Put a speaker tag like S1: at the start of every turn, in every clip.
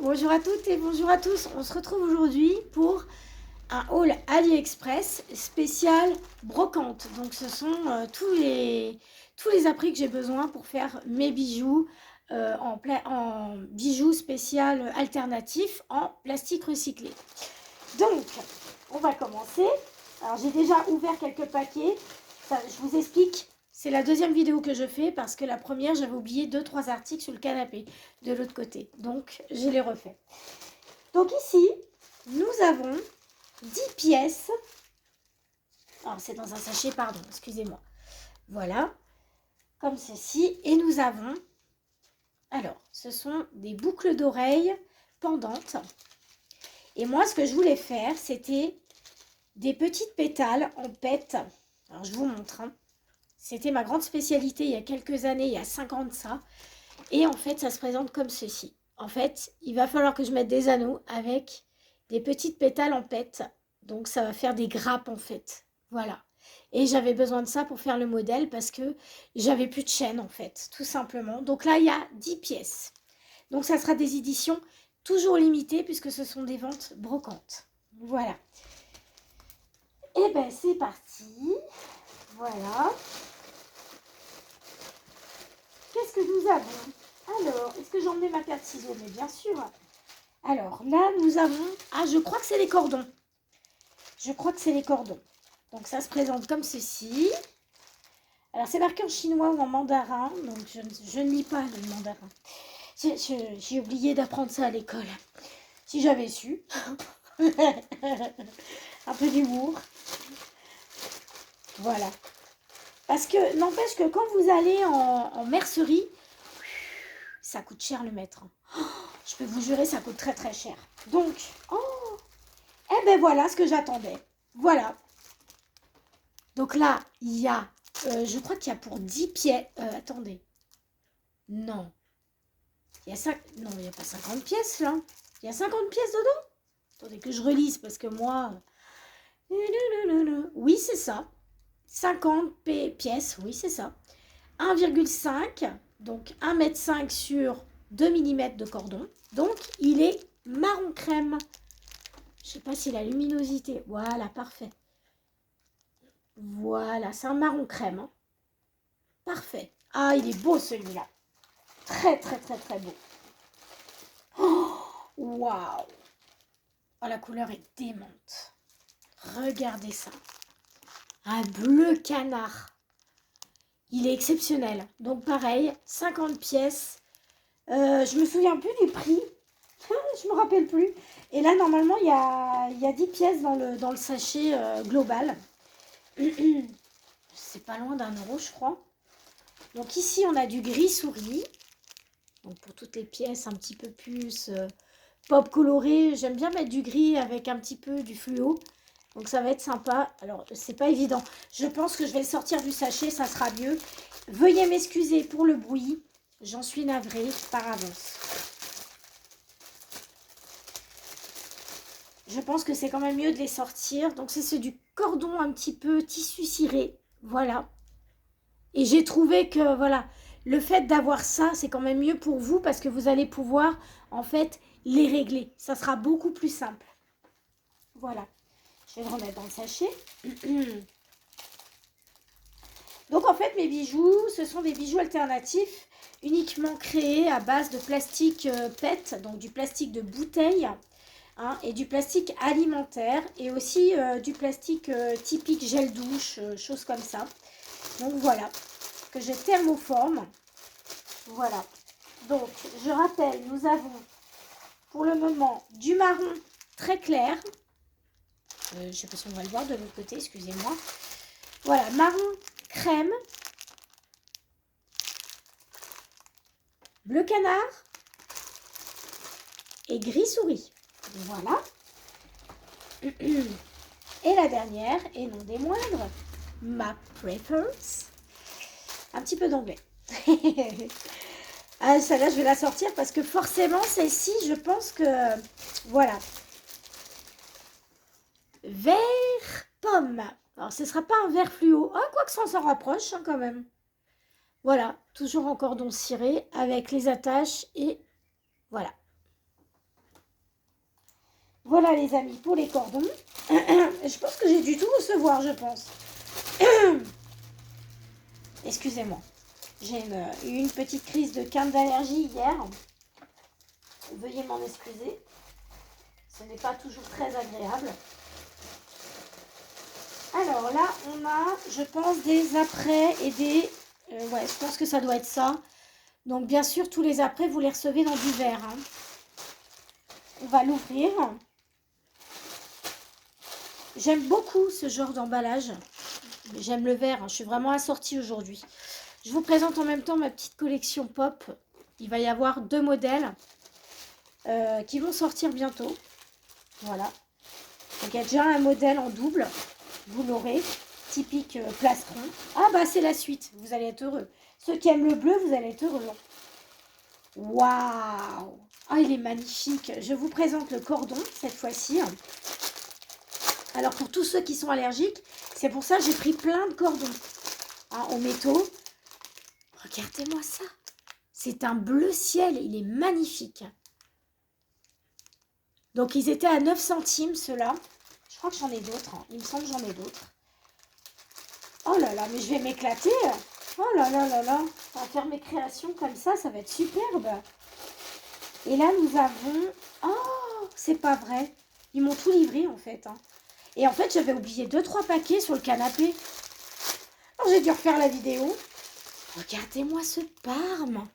S1: bonjour à toutes et bonjour à tous. On se retrouve aujourd'hui pour un haul AliExpress spécial brocante. Donc ce sont tous les appris que j'ai besoin pour faire mes bijoux en bijoux spécial alternatifs en plastique recyclé. Donc on va commencer. Alors j'ai déjà ouvert quelques paquets. Je vous explique. C'est la deuxième vidéo que je fais parce que la première, j'avais oublié 2-3 articles sur le canapé de l'autre côté. Donc, je les refais. Donc ici, nous avons 10 pièces. Alors, c'est dans un sachet, pardon, excusez-moi. Voilà, comme ceci. Et nous avons, alors, ce sont des boucles d'oreilles pendantes. Et moi, ce que je voulais faire, c'était des petites pétales en pète. Alors, je vous montre, hein. C'était ma grande spécialité il y a quelques années, il y a 5 ans de ça. Et en fait, ça se présente comme ceci. En fait, il va falloir que je mette des anneaux avec des petites pétales en pète. Donc, ça va faire des grappes en fait. Voilà. Et j'avais besoin de ça pour faire le modèle parce que j'avais plus de chaîne en fait, tout simplement. Donc là, il y a 10 pièces. Donc, ça sera des éditions toujours limitées puisque ce sont des ventes brocantes. Voilà. Et bien, c'est parti. Voilà. Qu'est-ce que nous avons? Alors, est-ce que j'emmène ma paire de ciseaux? Mais bien sûr. Alors, là, nous avons... Ah, je crois que c'est les cordons. Je crois que c'est les cordons. Donc, ça se présente comme ceci. Alors, c'est marqué en chinois ou en mandarin. Donc, je ne lis pas le mandarin. J'ai oublié d'apprendre ça à l'école. Si j'avais su. Un peu d'humour. Voilà. Parce que, n'empêche que quand vous allez en mercerie, ça coûte cher le mètre. Je peux vous jurer, ça coûte très très cher. Donc, oh, eh ben voilà ce que j'attendais. Voilà. Donc là, il y a, je crois qu'il y a pour 10 pièces. Attendez. Non. Il y a 5, non, il n'y a pas 50 pièces là. Il y a 50 pièces dedans. Attendez que je relise parce que moi... Oui, c'est ça. 50 pièces, oui, c'est ça. 1,5, donc 1,5 m sur 2 mm de cordon. Donc, il est marron crème. Je ne sais pas si la luminosité... Voilà, parfait. Voilà, c'est un marron crème. Hein. Parfait. Ah, il est beau celui-là. Très, très, très, très beau. Oh, waouh. Oh, la couleur est démente. Regardez ça. Un bleu canard. Il est exceptionnel. Donc, pareil, 50 pièces. Je me souviens plus du prix. Je me rappelle plus. Et là, normalement, il y a 10 pièces dans le sachet global. C'est pas loin d'1 € je crois. Donc ici, on a du gris souris. Donc pour toutes les pièces un petit peu plus pop coloré. J'aime bien mettre du gris avec un petit peu du fluo. Donc ça va être sympa. Alors, c'est pas évident. Je pense que je vais le sortir du sachet, ça sera mieux. Veuillez m'excuser pour le bruit. J'en suis navrée par avance. Je pense que c'est quand même mieux de les sortir. Donc, c'est du cordon un petit peu tissu ciré. Voilà. Et j'ai trouvé que, voilà, le fait d'avoir ça, c'est quand même mieux pour vous parce que vous allez pouvoir, en fait, les régler. Ça sera beaucoup plus simple. Voilà. Je vais le remettre dans le sachet. Donc, en fait, mes bijoux, ce sont des bijoux alternatifs uniquement créés à base de plastique PET, donc du plastique de bouteille. Hein, et du plastique alimentaire et aussi du plastique typique gel douche, choses comme ça. Donc voilà, que je thermoforme. Voilà. Donc, je rappelle, nous avons pour le moment du marron très clair. Je ne sais pas si on va le voir de l'autre côté, excusez-moi. Voilà, marron crème. Bleu canard. Et gris souris. Voilà. Et la dernière, et non des moindres, ma Preppers. Un petit peu d'anglais. Ah, celle-là, je vais la sortir parce que forcément, celle-ci, je pense que... Voilà. Vert pomme. Alors, ce ne sera pas un vert fluo. Ah, quoi que ça, on s'en rapproche hein, quand même. Voilà, toujours en cordon ciré avec les attaches et voilà. voilà les amis pour les cordons. Je pense que j'ai dû tout recevoir, je pense. Excusez-moi. J'ai eu une petite crise de quinte d'allergie hier. Veuillez m'en excuser. Ce n'est pas toujours très agréable. Alors là, on a, je pense, des apprêts et des... ouais, je pense que ça doit être ça. Donc bien sûr, tous les apprêts, vous les recevez dans du verre. Hein. On va l'ouvrir. J'aime beaucoup ce genre d'emballage. J'aime le verre. Hein. Je suis vraiment assortie aujourd'hui. Je vous présente en même temps ma petite collection pop. Il va y avoir 2 modèles qui vont sortir bientôt. Voilà. Donc il y a déjà un modèle en double. Vous l'aurez. Typique plastron. Ah bah c'est la suite. Vous allez être heureux. Ceux qui aiment le bleu, vous allez être heureux. Waouh! Ah, il est magnifique. Je vous présente le cordon cette fois-ci. Alors pour tous ceux qui sont allergiques, c'est pour ça que j'ai pris plein de cordons hein, aux métaux. Regardez-moi ça. C'est un bleu ciel. Il est magnifique. Donc ils étaient à 9 centimes ceux-là. Je crois que j'en ai d'autres. Hein. Il me semble que j'en ai d'autres. Oh là là, mais je vais m'éclater. Oh là là là là. On va faire mes créations comme ça va être superbe. Et là, nous avons... Oh, c'est pas vrai. Ils m'ont tout livré, en fait. Hein. Et en fait, j'avais oublié 2-3 paquets sur le canapé. Alors, j'ai dû refaire la vidéo. Regardez-moi ce parme.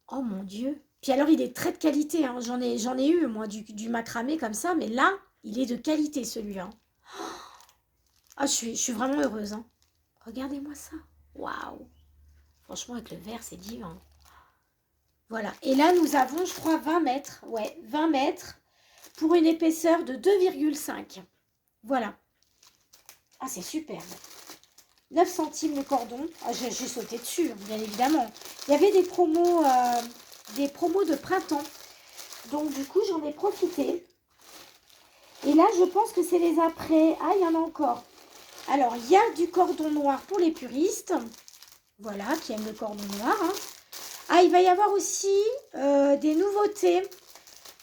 S1: Oh, mon Dieu. Puis alors, il est très de qualité. Hein. J'en ai eu, moi, du macramé comme ça. Mais là, il est de qualité, celui-là. Ah, je suis vraiment heureuse. Hein. Regardez-moi ça. Waouh. Franchement, avec le verre, c'est divin. Voilà. Et là, nous avons, je crois, 20 mètres. Ouais, 20 mètres pour une épaisseur de 2,5. Voilà. Ah, c'est superbe. 9 centimes le cordon. Ah, j'ai sauté dessus, bien évidemment. Il y avait des promos de printemps. Donc, du coup, j'en ai profité. Et là, je pense que c'est les après. Ah, il y en a encore. Alors, il y a du cordon noir pour les puristes. Voilà, qui aiment le cordon noir. Hein. Ah, il va y avoir aussi des nouveautés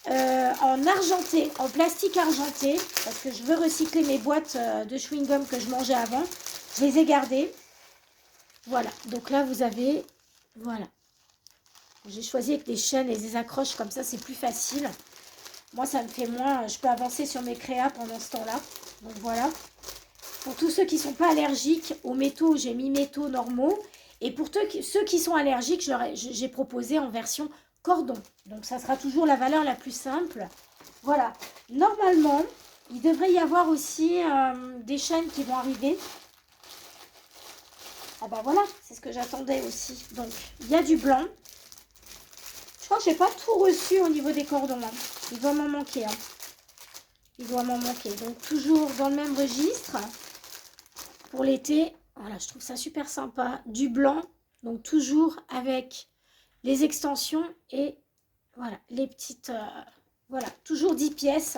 S1: en argenté, en plastique argenté. Parce que je veux recycler mes boîtes de chewing-gum que je mangeais avant. Je les ai gardées. Voilà, donc là, vous avez... Voilà. J'ai choisi avec des chaînes et des accroches, comme ça, c'est plus facile. Moi, ça me fait moins... Je peux avancer sur mes créas pendant ce temps-là. Donc, voilà. Pour tous ceux qui ne sont pas allergiques aux métaux, j'ai mis métaux normaux. Et pour ceux qui sont allergiques, j'ai proposé en version cordon. Donc, ça sera toujours la valeur la plus simple. Voilà. Normalement, il devrait y avoir aussi des chaînes qui vont arriver. Ah bah voilà, c'est ce que j'attendais aussi. Donc, il y a du blanc. Je crois que je n'ai pas tout reçu au niveau des cordons. Hein. Il doit m'en manquer. Hein. Il doit m'en manquer. Donc, toujours dans le même registre. Pour l'été, voilà, je trouve ça super sympa. Du blanc, donc toujours avec les extensions et voilà, les petites... voilà, toujours 10 pièces.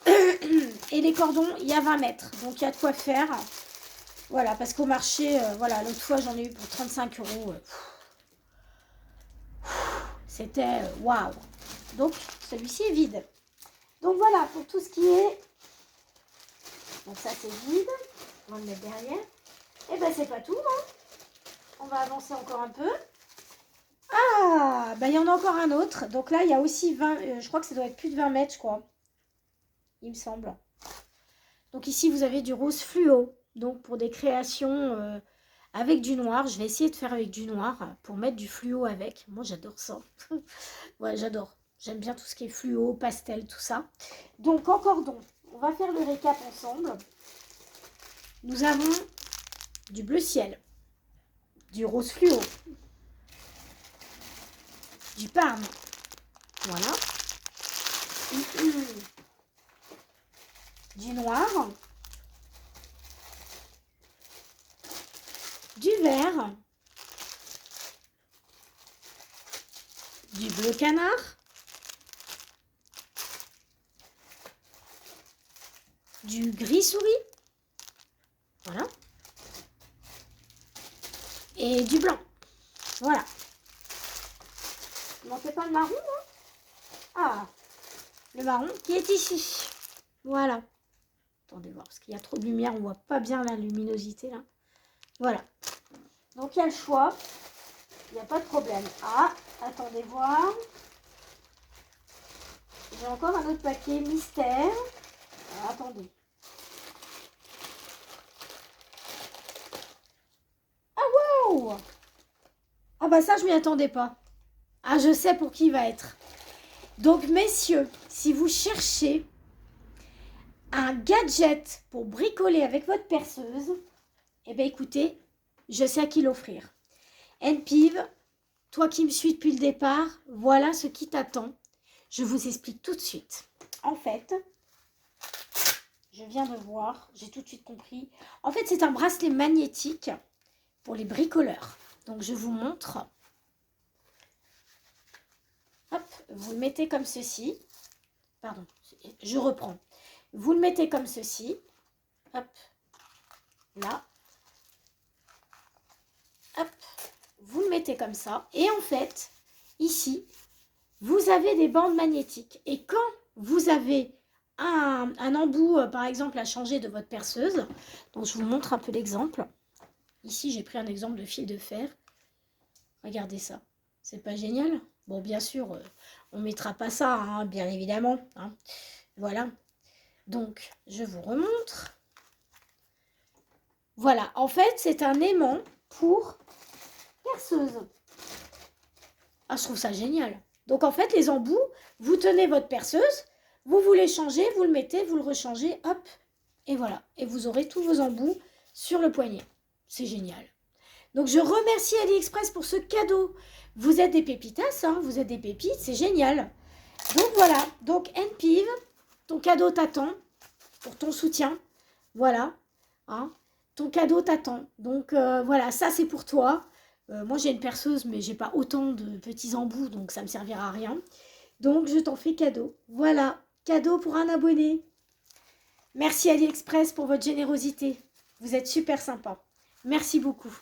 S1: Et les cordons, il y a 20 mètres. Donc, il y a de quoi faire. Voilà, parce qu'au marché, voilà, l'autre fois, j'en ai eu pour 35 €. C'était waouh. Donc, celui-ci est vide. Donc, voilà, pour tout ce qui est... Donc, ça, c'est vide. On va le mettre derrière. Et ben c'est pas tout. Hein. On va avancer encore un peu. Ah, ben il y en a encore un autre. Donc là, il y a aussi 20... je crois que ça doit être plus de 20 mètres, je crois. Il me semble. Donc ici, vous avez du rose fluo. Donc pour des créations avec du noir. Je vais essayer de faire avec du noir pour mettre du fluo avec. Moi, j'adore ça. Ouais, j'adore. J'aime bien tout ce qui est fluo, pastel, tout ça. Donc en cordon, on va faire le récap ensemble. Nous avons du bleu ciel, du rose fluo, du parme, voilà, du noir, du vert, du bleu canard, du gris souris, voilà, et du blanc, voilà. Vous manquez pas le marron, hein? Ah, le marron qui est ici. Voilà. Attendez voir, parce qu'il y a trop de lumière, on voit pas bien la luminosité là. Voilà. Donc il y a le choix. Il n'y a pas de problème. Ah, attendez voir. J'ai encore un autre paquet mystère. Alors, attendez. Ah, wow! Ah bah ça, je m'y attendais pas. Ah, je sais pour qui il va être. Donc, messieurs, si vous cherchez un gadget pour bricoler avec votre perceuse, eh bien, écoutez, je sais à qui l'offrir. NPiv, toi qui me suis depuis le départ, voilà ce qui t'attend. Je vous explique tout de suite. En fait, je viens de voir, j'ai tout de suite compris. En fait, c'est un bracelet magnétique pour les bricoleurs. Donc, je vous montre. Hop, vous le mettez comme ceci. Pardon, je reprends. Vous le mettez comme ceci. Hop, là. Hop, vous le mettez comme ça. Et en fait, ici, vous avez des bandes magnétiques. Et quand vous avez un embout, par exemple, à changer de votre perceuse, donc je vous montre un peu l'exemple. Ici, j'ai pris un exemple de fil de fer. Regardez ça. C'est pas génial? Bon, bien sûr, on ne mettra pas ça, hein, bien évidemment. Hein. Voilà. Donc, je vous remontre. Voilà. En fait, c'est un aimant pour perceuse. Ah, je trouve ça génial. Donc, en fait, les embouts, vous tenez votre perceuse, vous voulez changer, vous le mettez, vous le rechangez, hop, et voilà. Et vous aurez tous vos embouts sur le poignet. C'est génial. Donc, je remercie AliExpress pour ce cadeau. Vous êtes des pépitas, hein, vous êtes des pépites, c'est génial. Donc, voilà. Donc, NPiv, ton cadeau t'attend pour ton soutien. Voilà. Hein, ton cadeau t'attend. Donc, voilà, ça, c'est pour toi. Moi, j'ai une perceuse, mais j'ai pas autant de petits embouts, donc ça me servira à rien. Donc, je t'en fais cadeau. Voilà, cadeau pour un abonné. Merci AliExpress pour votre générosité. Vous êtes super sympa. Merci beaucoup.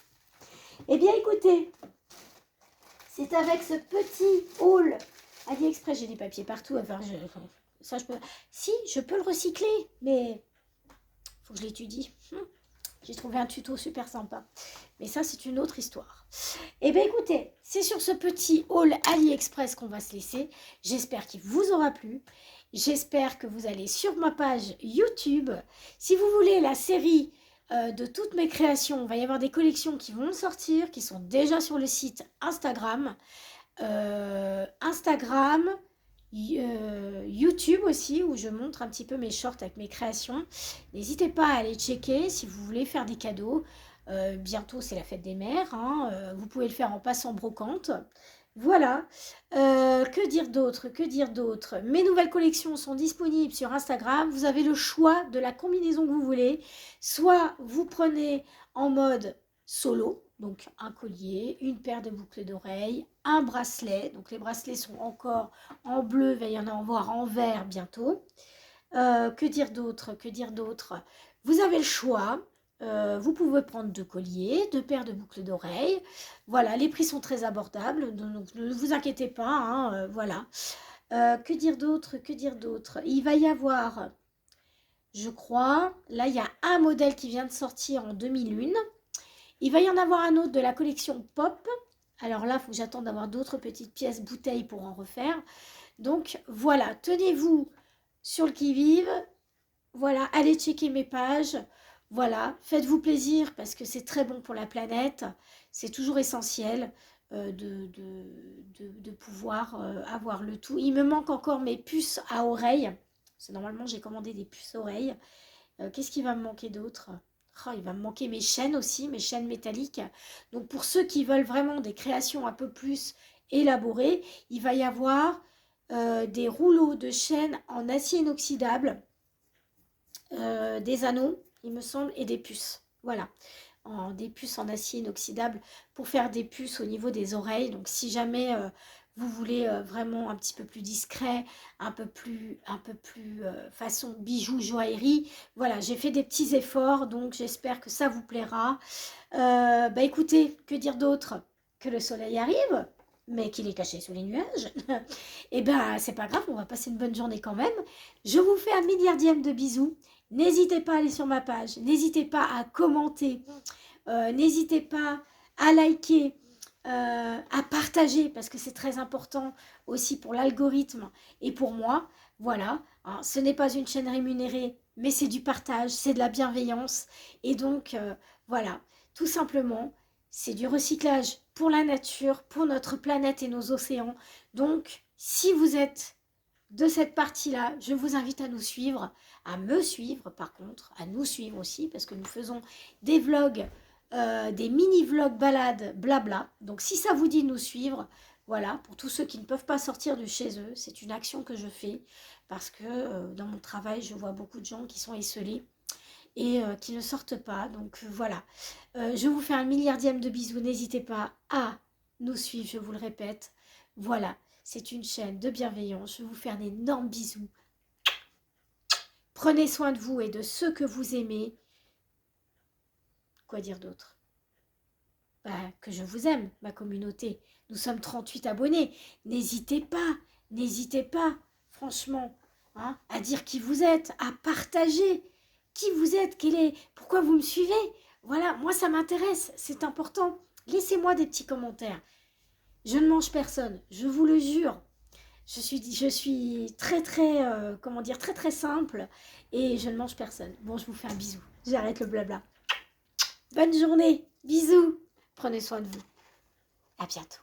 S1: Eh bien, écoutez, c'est avec ce petit haul AliExpress, j'ai des papiers partout. Enfin, ça, je peux... Si, je peux le recycler, mais il faut que je l'étudie. J'ai trouvé un tuto super sympa. Mais ça, c'est une autre histoire. Eh bien, écoutez, c'est sur ce petit haul AliExpress qu'on va se laisser. J'espère qu'il vous aura plu. J'espère que vous allez sur ma page YouTube. Si vous voulez la série de toutes mes créations, il va y avoir des collections qui vont sortir, qui sont déjà sur le site Instagram. YouTube aussi, où je montre un petit peu mes shorts avec mes créations. N'hésitez pas à aller checker si vous voulez faire des cadeaux. Bientôt, c'est la fête des mères. Hein. Vous pouvez le faire en passant brocante. Voilà. Que dire d'autre? Que dire d'autre? Mes nouvelles collections sont disponibles sur Instagram. Vous avez le choix de la combinaison que vous voulez. Soit vous prenez en mode solo, donc un collier, une paire de boucles d'oreilles, un bracelet. Donc les bracelets sont encore en bleu, il va y en avoir en vert bientôt. Que dire d'autre? Que dire d'autre? Vous avez le choix. Vous pouvez prendre 2 colliers, 2 paires de boucles d'oreilles. Voilà, les prix sont très abordables, donc ne vous inquiétez pas. Hein, voilà. Que dire d'autre? Que dire d'autre? Il va y avoir, je crois, là il y a un modèle qui vient de sortir en 2001. Il va y en avoir un autre de la collection Pop. Alors là, il faut que j'attende d'avoir d'autres petites pièces bouteilles pour en refaire. Donc voilà, tenez-vous sur le qui-vive. Voilà, allez checker mes pages. Voilà, faites-vous plaisir parce que c'est très bon pour la planète. C'est toujours essentiel de pouvoir avoir le tout. Il me manque encore mes puces à oreilles. Normalement, j'ai commandé des puces oreilles. Qu'est-ce qui va me manquer d'autre? Oh, il va me manquer mes chaînes aussi, mes chaînes métalliques. Donc pour ceux qui veulent vraiment des créations un peu plus élaborées, il va y avoir des rouleaux de chaînes en acier inoxydable, des anneaux, il me semble, et des puces. Voilà, des puces en acier inoxydable pour faire des puces au niveau des oreilles. Donc si jamais vous voulez vraiment un petit peu plus discret, un peu plus façon bijoux, joaillerie, voilà, j'ai fait des petits efforts, donc j'espère que ça vous plaira. Bah écoutez, que dire d'autre? Que le soleil arrive, mais qu'il est caché sous les nuages, et ben c'est pas grave, on va passer une bonne journée quand même. Je vous fais un milliardième de bisous. N'hésitez pas à aller sur ma page, n'hésitez pas à commenter, n'hésitez pas à liker, à partager, parce que c'est très important aussi pour l'algorithme et pour moi. Voilà, hein, ce n'est pas une chaîne rémunérée, mais c'est du partage, c'est de la bienveillance. Et donc, voilà, tout simplement, c'est du recyclage pour la nature, pour notre planète et nos océans. Donc, si vous êtes de cette partie-là, je vous invite à nous suivre, à me suivre par contre, à nous suivre aussi, parce que nous faisons des vlogs, des mini-vlogs balades, blabla. Donc si ça vous dit de nous suivre, voilà, pour tous ceux qui ne peuvent pas sortir de chez eux, c'est une action que je fais, parce que dans mon travail, je vois beaucoup de gens qui sont esselés et qui ne sortent pas. Donc voilà, je vous fais un milliardième de bisous, n'hésitez pas à nous suivre, je vous le répète. Voilà, c'est une chaîne de bienveillance, je vous fais un énorme bisou. Prenez soin de vous et de ceux que vous aimez. Quoi dire d'autre? Bah, que je vous aime, ma communauté. Nous sommes 38 abonnés. N'hésitez pas, franchement, hein, à dire qui vous êtes, à partager qui vous êtes, pourquoi vous me suivez. Voilà, moi ça m'intéresse, c'est important. Laissez-moi des petits commentaires. Je ne mange personne, je vous le jure. Je suis très très, comment dire, très très simple et je ne mange personne. Bon, je vous fais un bisou. J'arrête le blabla. Bonne journée, bisous. Prenez soin de vous. À bientôt.